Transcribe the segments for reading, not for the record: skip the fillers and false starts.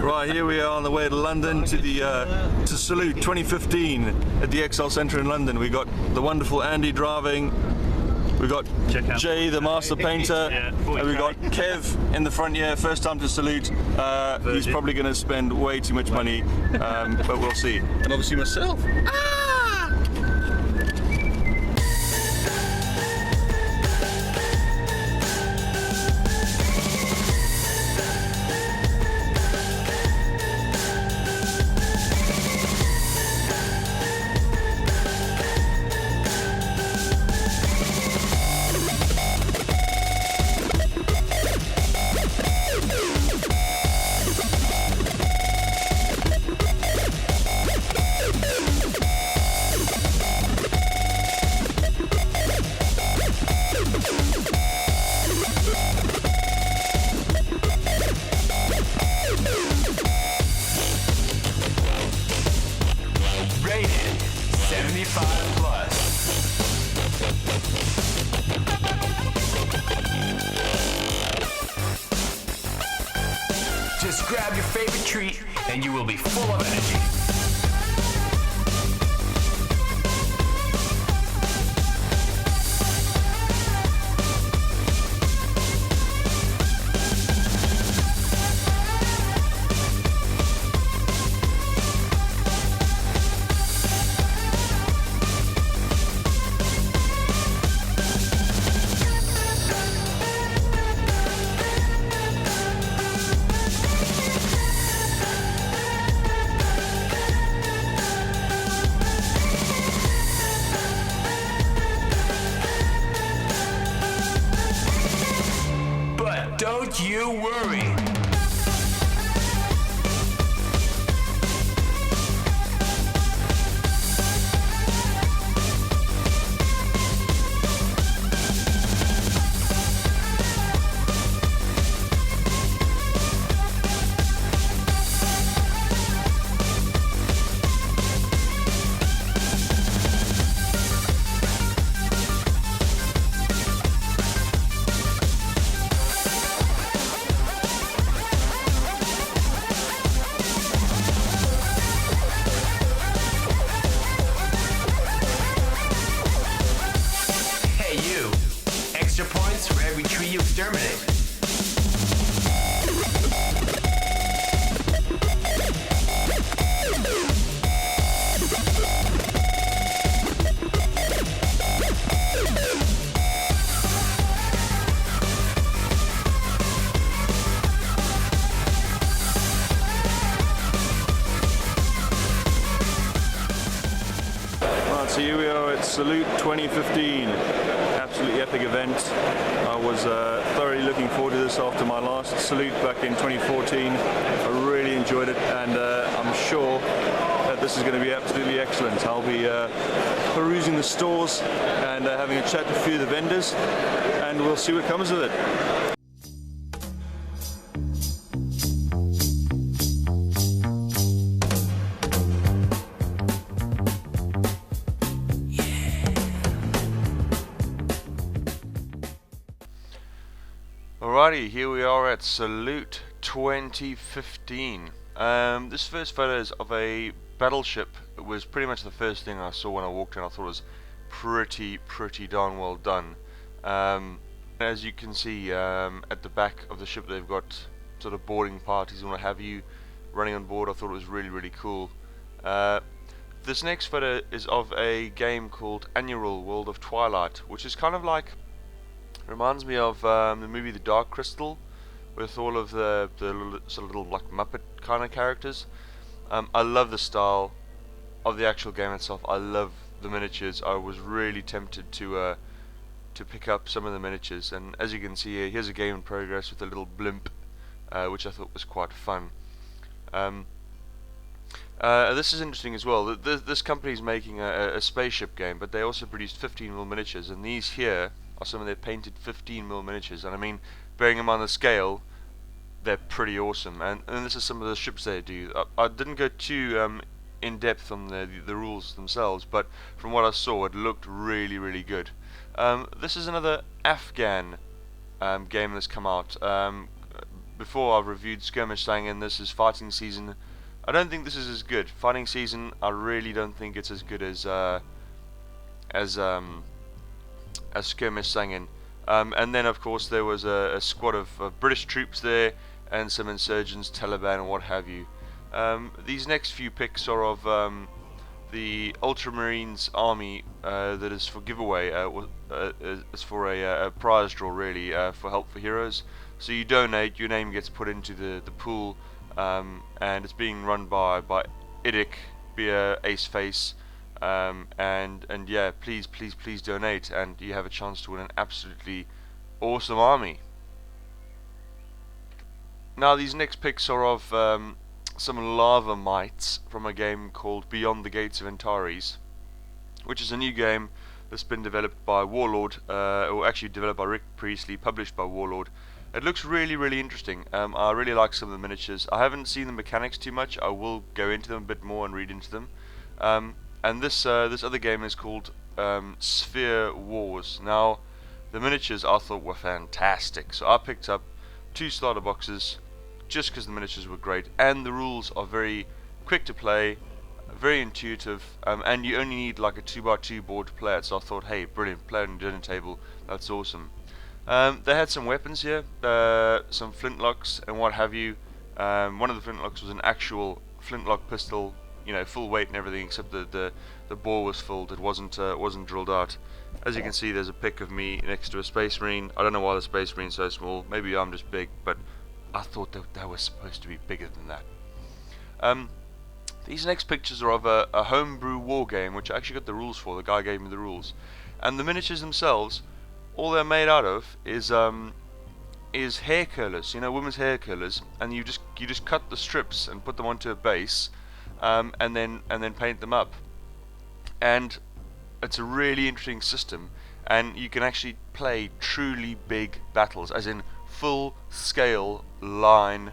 Right, here we are on the way to London to the to Salute 2015 at the XL Centre in London. We got the wonderful Andy driving. We got Jay, the master painter, and we got Kev in the front here. First time to Salute. He's probably going to spend way too much money, but we'll see. And obviously myself. Just grab your favorite treat and you will be full of energy. Don't you worry. Points for every tree you exterminate. Right, so here we are at Salute 2015. Absolutely epic event. I was thoroughly looking forward to this after my last Salute back in 2014. I really enjoyed it, and I'm sure that this is going to be absolutely excellent. I'll be perusing the stores and having a chat to a few of the vendors, and we'll see what comes of it. Alrighty, here we are at Salute 2015. This first photo is of a battleship. It was pretty much the first thing I saw when I walked in. I thought it was pretty darn well done. As you can see, at the back of the ship they've got sort of boarding parties and what have you running on board. I thought it was really cool. This next photo is of a game called Annual World of Twilight, which is kind of like, reminds me of the movie The Dark Crystal, with all of the sort of little like Muppet kind of characters. I love the style of the actual game itself. I love the miniatures. I was really tempted to pick up some of the miniatures, and as you can see here, here's a game in progress with a little blimp, which I thought was quite fun. This is interesting as well. This company is making a spaceship game, but they also produced 15mm miniatures, and these here are some of their painted 15mm miniatures, and I mean, bearing in mind the scale, they're pretty awesome. And this is some of the ships they do. I didn't go too in depth on the rules themselves, but from what I saw, it looked really good. This is another Afghan game that's come out. before I've reviewed Skirmish Sangin, this is Fighting Season. I don't think this is as good. Fighting Season, I really don't think it's as good as Skirmish Sangin. And then of course there was a squad of British troops there, and some insurgents, Taliban and what have you. These next few picks are of the Ultramarines army that is for giveaway. It's for a prize draw, really, for Help for Heroes. So you donate, your name gets put into the pool, and it's being run by Idic, Beer, Ace Face, and yeah, please donate, and you have a chance to win an absolutely awesome army. Now these next picks are of some lava mites from a game called Beyond the Gates of Antares, which is a new game that's been developed by Warlord, or actually developed by Rick Priestley, published by Warlord. It looks really interesting. I really like some of the miniatures. I haven't seen the mechanics too much. I will go into them a bit more and read into them. And this other game is called Sphere Wars. Now, the miniatures I thought were fantastic, so I picked up 2 starter boxes just because the miniatures were great, and the rules are very quick to play, very intuitive, and you only need like a 2x2 board to play it. So I thought, hey, brilliant, play it on the dinner table. That's awesome. They had some weapons here, some flintlocks and what have you. One of the flintlocks was an actual flintlock pistol, you know, full weight and everything, except the bore was filled. It wasn't drilled out. As you can see, there's a pic of me next to a Space Marine. I don't know why the Space Marine's so small. Maybe I'm just big, but I thought that they were supposed to be bigger than that. These next pictures are of a homebrew war game, which I actually got the rules for. The guy gave me the rules, and the miniatures themselves, all they're made out of is hair curlers, you know, women's hair curlers, and you just cut the strips and put them onto a base, and then paint them up, and it's a really interesting system, and you can actually play truly big battles, as in full scale line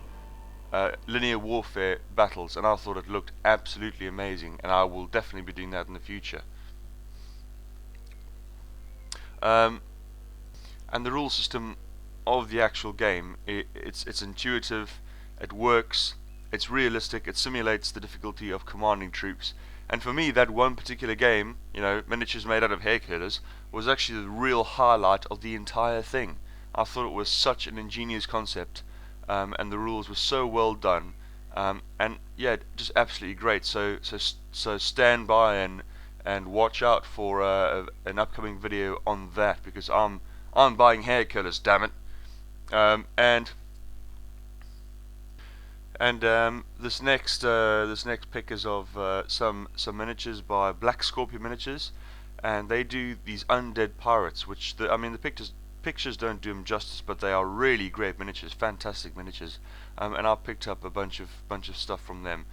linear warfare battles, and I thought it looked absolutely amazing, and I will definitely be doing that in the future. And the rule system of the actual game, it's intuitive, it works, it's realistic, it simulates the difficulty of commanding troops. And for me, that one particular game, you know, miniatures made out of hair curlers, was actually the real highlight of the entire thing. I thought it was such an ingenious concept, and the rules were so well done, and yeah, just absolutely great. So stand by and watch out for an upcoming video on that, because I'm buying hair curlers, damn it. This next pick is of some miniatures by Black Scorpion Miniatures, and they do these undead pirates, which I mean the pictures don't do them justice, but they are really great miniatures, fantastic miniatures. And I picked up a bunch of stuff from them.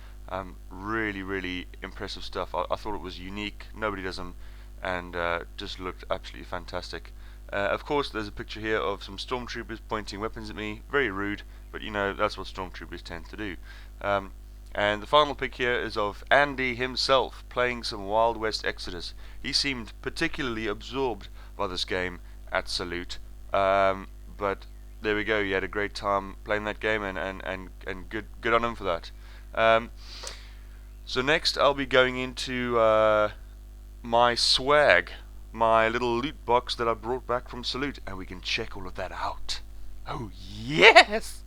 Really impressive stuff. I thought it was unique. Nobody does them, and just looked absolutely fantastic. Of course, there's a picture here of some stormtroopers pointing weapons at me. Very rude, but you know, that's what stormtroopers tend to do. And the final pick here is of Andy himself playing some Wild West Exodus. He seemed particularly absorbed by this game at Salute, but there we go. He had a great time playing that game, and good on him for that. So next I'll be going into my swag, my little loot box that I brought back from Salute, and we can check all of that out. Oh yes!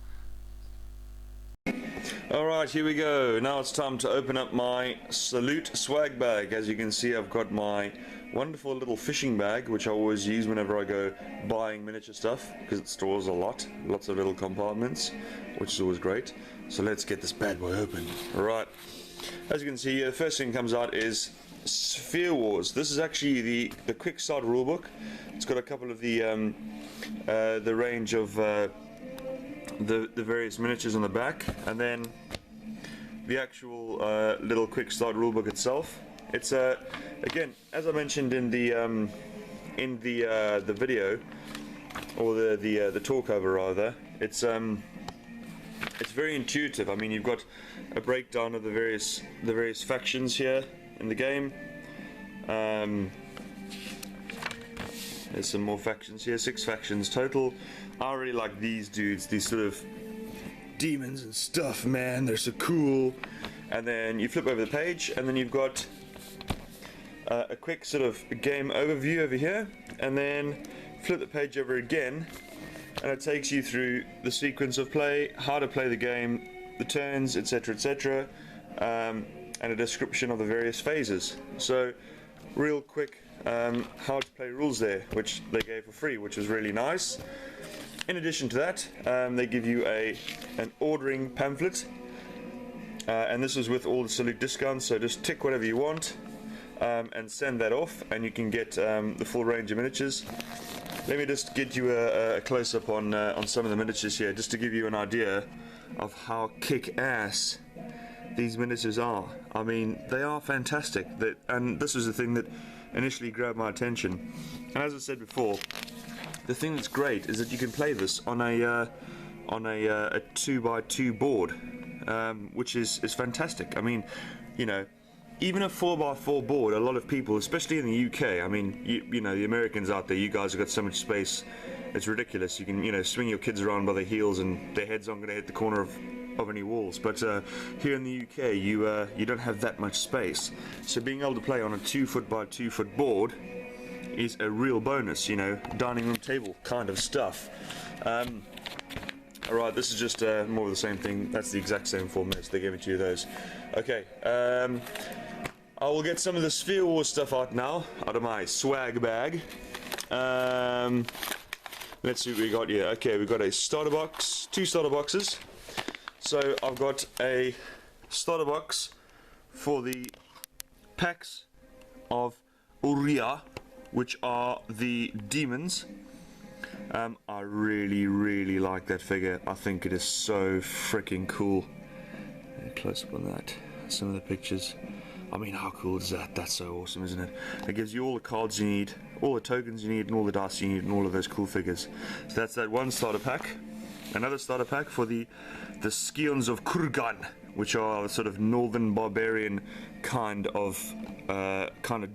Alright, here we go. Now it's time to open up my Salute swag bag. As you can see, I've got my wonderful little fishing bag, which I always use whenever I go buying miniature stuff, because it stores lots of little compartments, which is always great. So let's get this bad boy open. Alright, as you can see here, the first thing that comes out is Sphere Wars. This is actually the quick start rulebook. It's got a couple of the range of the various miniatures on the back, and then the actual little quick start rulebook itself. It's again, as I mentioned in the video, or the talk over rather, it's very intuitive. I mean, you've got a breakdown of the various factions here in the game. There's some more factions here, 6 factions total. I really like these dudes, these sort of demons and stuff, man. They're so cool. And then you flip over the page, and then you've got a quick sort of game overview over here, and then flip the page over again, and it takes you through the sequence of play, how to play the game, the turns, etc., etc., and a description of the various phases. So, real quick how to play rules there, which they gave for free, which was really nice. In addition to that, they give you an ordering pamphlet, and this is with all the Salute discounts, so just tick whatever you want and send that off, and you can get the full range of miniatures. Let me just get you a close-up on some of the miniatures here, just to give you an idea of how kick-ass these miniatures are. I mean, they are fantastic, and this was the thing that initially grabbed my attention. And as I said before, the thing that's great is that you can play this on a 2x2 board, which is fantastic. I mean, you know, even a 4x4 board, a lot of people, especially in the UK, I mean, you know, the Americans out there, you guys have got so much space, it's ridiculous. You can, you know, swing your kids around by their heels and their heads aren't going to hit the corner of any walls. But here in the UK, you don't have that much space. So being able to play on a 2-foot by 2-foot board is a real bonus, you know, dining room table kind of stuff. Alright, this is just more of the same thing. That's the exact same 4 minutes. They gave me 2 of those. Okay, I will get some of the Sphere Wars stuff out now, out of my swag bag. Let's see what we got here. Okay, we've got a starter box, 2 starter boxes. So I've got a starter box for the packs of Uria, which are the demons. I really like that figure. I think it is so freaking cool. Close up on that. Some of the pictures. I mean, how cool is that? That's so awesome, isn't it? It gives you all the cards you need, all the tokens you need, and all the dice you need, and all of those cool figures. So that's that one starter pack. Another starter pack for the Scions of Kurgan, which are sort of northern barbarian kind of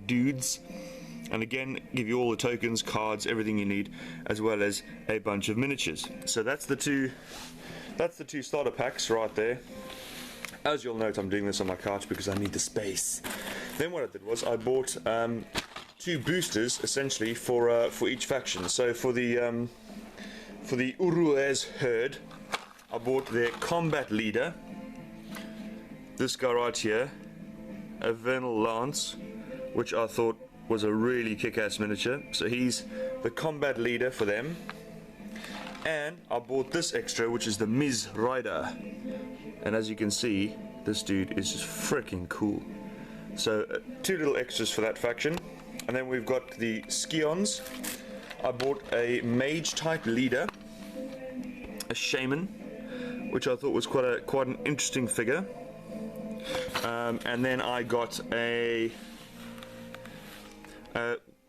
dudes. And again, give you all the tokens, cards, everything you need, as well as a bunch of miniatures. So that's the two starter packs right there. As you'll note, I'm doing this on my couch because I need the space. Then what I did was I bought 2 boosters essentially for each faction. So for the Uruez herd, I bought their combat leader. This guy right here, a Vernal Lance, which I thought was a really kick-ass miniature. So he's the combat leader for them. And I bought this extra, which is the Miz Rider. And as you can see, this dude is just freaking cool. So 2 little extras for that faction. And then we've got the Scions. I bought a mage type leader, a shaman, which I thought was quite an interesting figure. And then I got a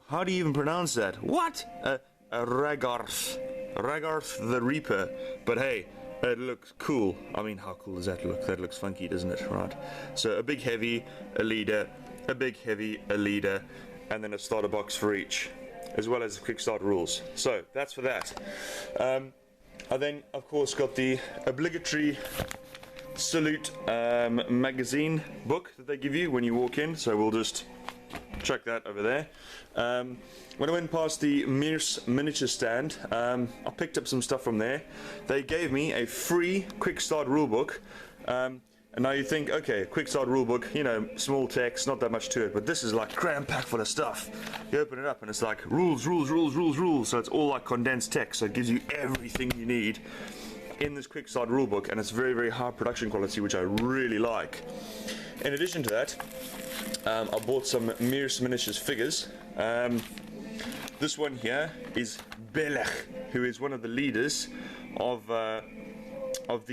how do you even pronounce that? What? A Ragarth the Reaper. But hey, it looks cool. I mean, how cool does that look? That looks funky, doesn't it? Right. So a big heavy, a leader, a big heavy, a leader, and then a starter box for each, as well as the quick start rules. So that's for that. I then, of course, got the obligatory Salute magazine book that they give you when you walk in. So we'll just check that over there. When I went past the Mears miniature stand, I picked up some stuff from there. They gave me a free quick start rulebook. And now you think, okay, quick start rulebook, you know, small text, not that much to it, but this is like cram packed full of stuff. You open it up and it's like rules. So it's all like condensed text, so it gives you everything you need in this quick start rulebook, and it's very high production quality, which I really like. In addition to that, I bought some Mears miniatures figures. This one here is Belech, who is one of the leaders of the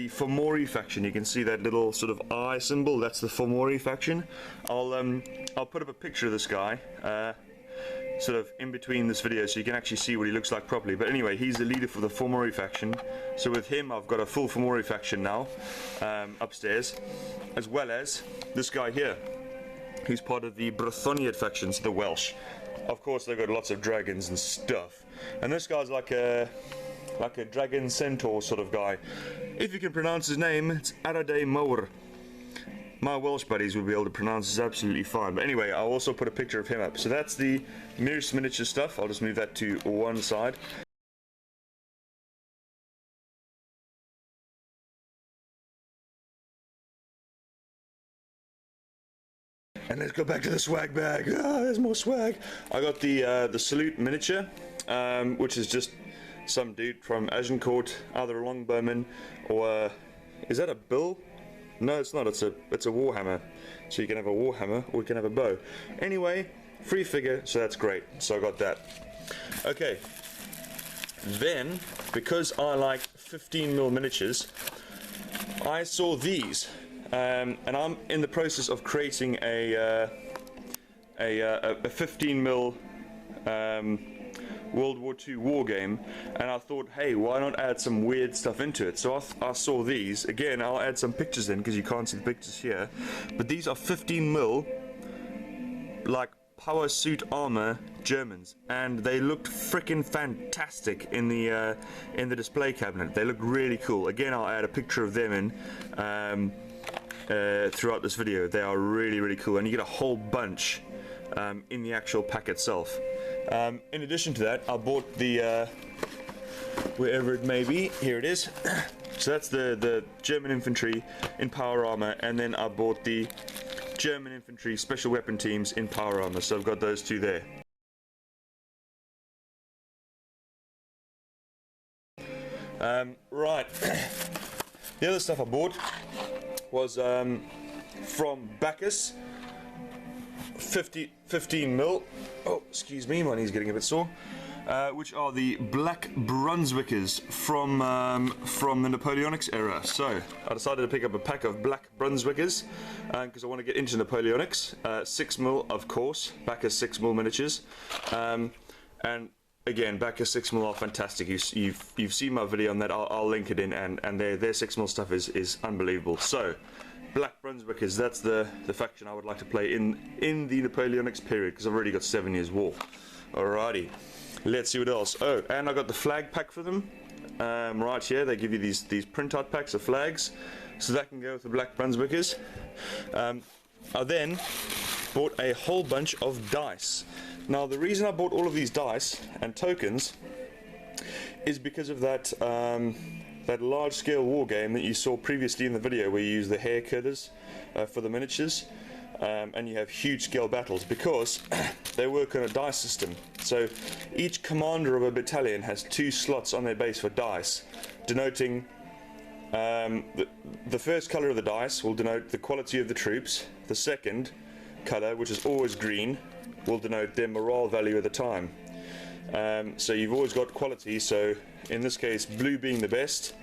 Fomori faction. You can see that little sort of eye symbol. That's the Fomori faction. I'll put up a picture of this guy, sort of in between this video, so you can actually see what he looks like properly. But anyway, he's the leader for the Fomori faction. So with him, I've got a full Fomori faction now upstairs, as well as this guy here, who's part of the Brythoniad factions, the Welsh. Of course, they've got lots of dragons and stuff. And this guy's like a like a dragon centaur sort of guy. If you can pronounce his name, it's Araday Mower. My Welsh buddies will be able to pronounce this absolutely fine. But anyway, I'll also put a picture of him up. So that's the Mirror's miniature stuff. I'll just move that to one side. And let's go back to the swag bag. Ah, there's more swag. I got the Salute miniature, which is just some dude from Agincourt, either a longbowman or is that a bill? No, it's not. It's a warhammer. So you can have a warhammer or you can have a bow. Anyway, free figure, so that's great. So I got that. Okay. Then, because I like 15mm miniatures, I saw these. And I'm in the process of creating a 15mm World War II war game, and I thought, hey, why not add some weird stuff into it? So I saw these. Again, I'll add some pictures in because you can't see the pictures here. But these are 15mm, like power suit armor Germans, and they looked freaking fantastic in the display cabinet. They look really cool. Again, I'll add a picture of them in. Throughout this video. They are really, really cool, and you get a whole bunch in the actual pack itself. In addition to that, I bought the wherever it may be, here it is. So that's the German infantry in power armor, and then I bought the German infantry special weapon teams in power armor, so I've got those two there. Right, the other stuff I bought was from Bacchus, 15mm. Oh, excuse me, my knee's getting a bit sore. Which are the Black Brunswickers from the Napoleonics era. So I decided to pick up a pack of Black Brunswickers because I want to get into Napoleonics. 6mm, of course, Bacchus 6mm miniatures, and again, Bacchus 6mm are fantastic. You've seen my video on that. I'll link it in, and their 6mm stuff is unbelievable. So, Black Brunswickers, that's the faction I would like to play in the Napoleonics period, because I've already got 7 Years' War. Alrighty, let's see what else. Oh, and I got the flag pack for them. Right here, they give you these printout packs of flags, so that can go with the Black Brunswickers. I then bought a whole bunch of dice. Now, the reason I bought all of these dice and tokens is because of that that large-scale war game that you saw previously in the video, where you use the hair cutters for the miniatures, and you have huge-scale battles, because they work on a dice system. So each commander of a battalion has 2 slots on their base for dice, denoting the first color of the dice will denote the quality of the troops. The second color, which is always green, will denote their morale value at the time. So you've always got quality, so in this case, blue being the best,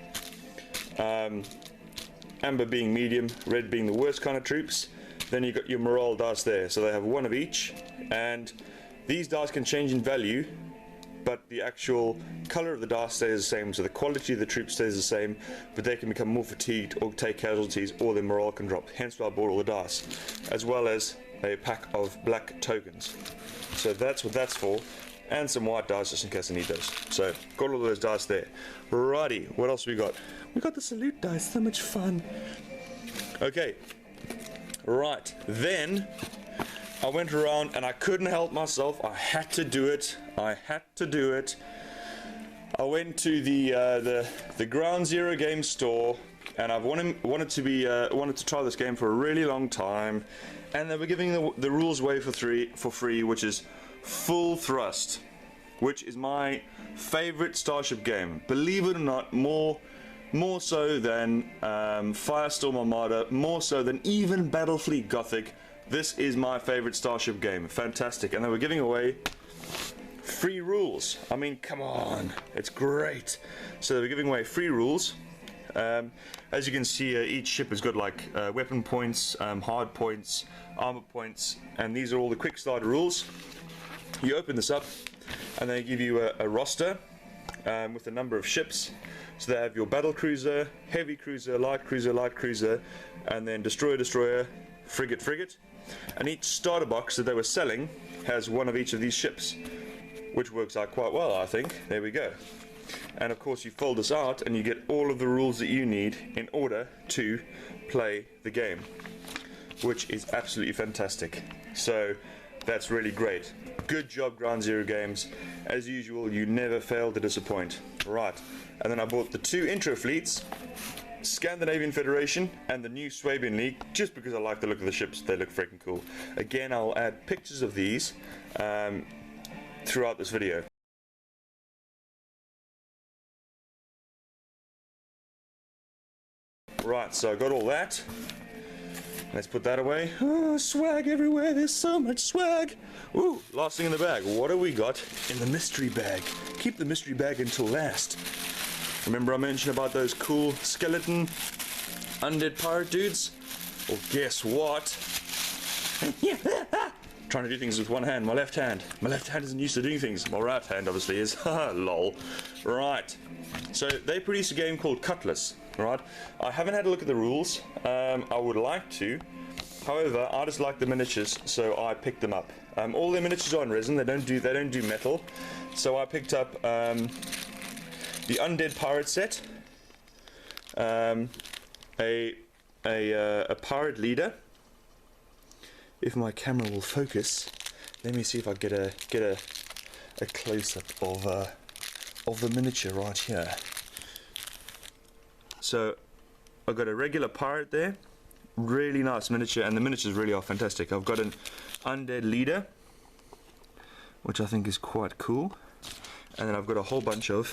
amber being medium, red being the worst kind of troops. Then you've got your morale dice there, so they have 1 of each, and these dice can change in value, but the actual color of the dice stays the same, so the quality of the troops stays the same, but they can become more fatigued or take casualties, or their morale can drop. Hence why I bought all the dice, as well as a pack of black tokens. So that's what that's for, and some white dice just in case I need those. So got all those dice there. Righty, what else we got? We got the Salute dice, so much fun. Okay, right, then I went around and I couldn't help myself. I had to do it. I went to the Ground Zero game store, and I've wanted to try this game for a really long time, and they were giving the rules away for free, which is Full Thrust, which is my favorite Starship game. Believe it or not, more so than Firestorm Armada, more so than even Battlefleet Gothic. This is my favorite Starship game. Fantastic. And they were giving away free rules. I mean, come on, it's great. So they were giving away free rules. As you can see, each ship has got like weapon points, hard points, armor points, and these are all the quick starter rules. You open this up, and they give you a roster with a number of ships. So they have your battle cruiser, heavy cruiser, light cruiser, and then destroyer, frigate. And each starter box that they were selling has 1 of each of these ships, which works out quite well, I think. There we go. And of course you fold this out and you get all of the rules that you need in order to play the game, which is absolutely fantastic. So that's really great. Good job, Ground Zero Games. As usual, you never fail to disappoint. Right, and then I bought the 2 intro fleets, Scandinavian Federation and the new Swabian League, just because I like the look of the ships. They look freaking cool. Again, I'll add pictures of these throughout this video. Right, so I got all that. Let's put that away. Oh, swag everywhere. There's so much swag. Ooh, last thing in the bag. What do we got in the mystery bag? Keep the mystery bag until last. Remember I mentioned about those cool skeleton undead pirate dudes? Well, guess what? Trying to do things with one hand, my left hand. My left hand isn't used to doing things. My right hand obviously is. Lol. Right. So they produce a game called Cutlass. Right. I haven't had a look at the rules. I would like to. However, I just like the miniatures, so I picked them up. All their miniatures are in resin. They don't do metal. So I picked up the Undead Pirate set, a pirate leader. If my camera will focus, let me see if I get a close up of the miniature right here. So I've got a regular pirate there, really nice miniature, and the miniatures really are fantastic. I've got an undead leader, which I think is quite cool, and then I've got a whole bunch of,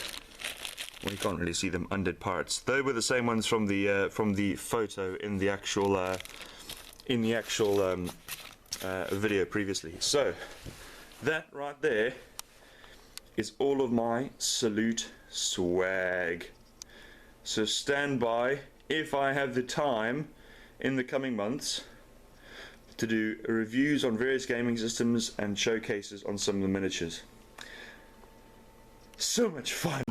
well, you can't really see them, undead pirates. They were the same ones from the photo in the actual video previously. So that right there is all of my Salute swag. So stand by if I have the time in the coming months to do reviews on various gaming systems and showcases on some of the miniatures. So much fun.